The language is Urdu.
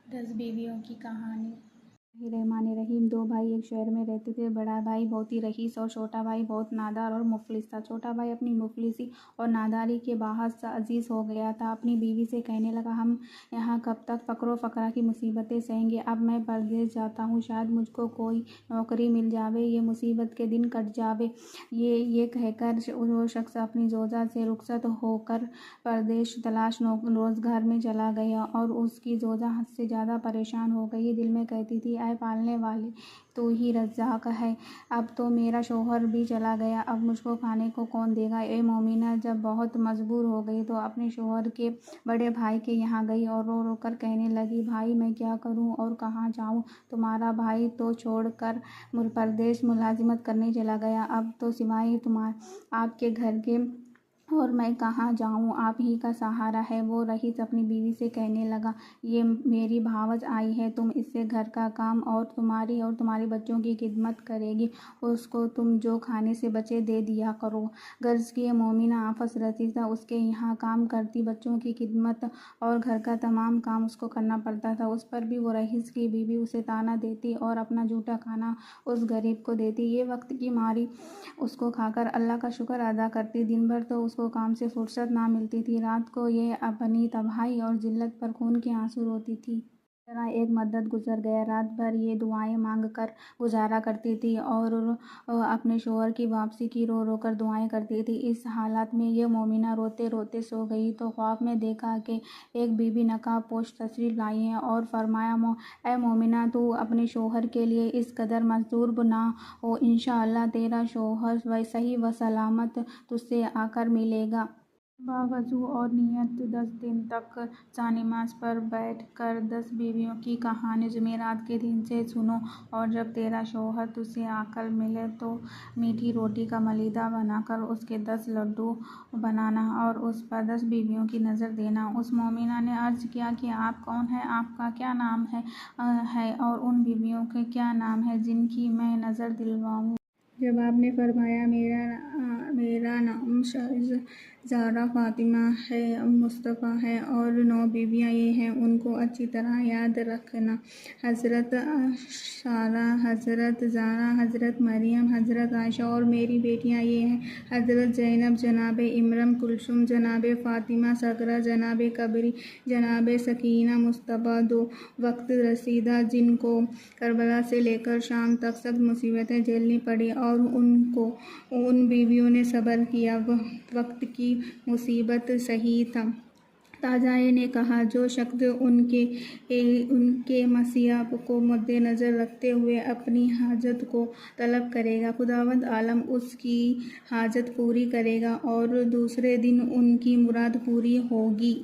10 بیویوں کی کہانی۔ رحمٰن الرحیم۔ دو بھائی ایک شہر میں رہتے تھے۔ بڑا بھائی بہت ہی رئیس اور چھوٹا بھائی بہت نادار اور مفلس تھا۔ چھوٹا بھائی اپنی مفلسی اور ناداری کے باعث عزیز ہو گیا تھا۔ اپنی بیوی سے کہنے لگا، ہم یہاں کب تک فقر و فاقہ کی مصیبتیں سہیں گے؟ اب میں پردیس جاتا ہوں، شاید مجھ کو کوئی نوکری مل جائے، یہ مصیبت کے دن کٹ جائیں۔ یہ کہہ کر وہ شخص اپنی زوجہ سے رخصت ہو کر پردیس تلاش روزگار میں چلا گیا، اور اس کی زوجہ حد سے زیادہ پریشان ہو گئی۔ دل میں کہتی تھی، اے پالنے والے، تو ہی رزاق ہے، اب تو میرا شوہر بھی چلا گیا، اب مجھ کو کھانے کو کون دے گا؟ مومنہ جب بہت مجبور ہو گئی تو اپنے شوہر کے بڑے بھائی کے یہاں گئی اور رو رو کر کہنے لگی، بھائی میں کیا کروں اور کہاں جاؤں؟ تمہارا بھائی تو چھوڑ کر پردیس ملازمت کرنے چلا گیا، اب تو سوائے آپ کے گھر کے اور میں کہاں جاؤں؟ آپ ہی کا سہارا ہے۔ وہ رئیس اپنی بیوی سے کہنے لگا، یہ میری بھانج آئی ہے، تم اس سے گھر کا کام اور تمہارے بچوں کی خدمت کرے گی، اس کو تم جو کھانے سے بچے دے دیا کرو۔ غرض کہ مومنہ آپس رہتی تھی، اس کے یہاں کام کرتی، بچوں کی خدمت اور گھر کا تمام کام اس کو کرنا پڑتا تھا۔ اس پر بھی وہ رئیس کی بیوی اسے طعنہ دیتی اور اپنا جھوٹا کھانا اس غریب کو دیتی۔ یہ وقت کی ماری اس کو کھا کر اللہ کا شکر ادا کرتی۔ دن بھر تو اس کو کام سے فرصت نہ ملتی تھی، رات کو یہ اپنی تباہی اور ذلت پر خون کے آنسو روتی تھی۔ اس طرح ایک مدت گزر گیا۔ رات بھر یہ دعائیں مانگ کر گزارا کرتی تھی اور اپنے شوہر کی واپسی کی رو رو کر دعائیں کرتی تھی۔ اس حالت میں یہ مومنہ روتے روتے سو گئی تو خواب میں دیکھا کہ ایک بی بی نقاب پوش تشریف لائی ہے اور فرمایا، اے مومنہ، تو اپنے شوہر کے لیے اس قدر مضطرب نہ ہو، انشاءاللہ تیرا شوہر صحیح و سلامت تجھ سے آ کر ملے گا۔ باوضو اور نیت 10 دن تک جانماز پر بیٹھ کر 10 بیویوں کی کہانی جمعرات کے دن سے سنو، اور جب تیرا شوہر تجھ سے آ کر ملے تو میٹھی روٹی کا ملیدہ بنا کر اس کے 10 لڈو بنانا اور اس پر 10 بیویوں کی نظر دینا۔ اس مومنہ نے عرض کیا کہ آپ کون ہیں؟ آپ کا کیا نام ہے اور ان بیویوں کے کیا نام ہیں جن کی میں نظر دلواؤں؟ جب آپ نے فرمایا، میرا نام زہرا، فاطمہ ہے، مصطفیٰ ہے، اور 9 بیویاں یہ ہیں، ان کو اچھی طرح یاد رکھنا، حضرت سارہ، حضرت زہرا، حضرت مریم، حضرت عائشہ، اور میری بیٹیاں یہ ہیں، حضرت زینب، جناب ام کلثوم، جناب فاطمہ صغریٰ، جناب کبری، جناب سکینہ مصطفیٰ، 2 وقت رسیدہ جن کو کربلا سے لے کر شام تک سخت مصیبتیں جھیلنی پڑیں، اور ان بیویوں نے صبر کیا، وقت کی مصیبت سہی۔ تاجہ نے کہا، جو شخص ان کے مصائب کو مدنظر رکھتے ہوئے اپنی حاجت کو طلب کرے گا، خداوند عالم اس کی حاجت پوری کرے گا اور دوسرے دن ان کی مراد پوری ہوگی۔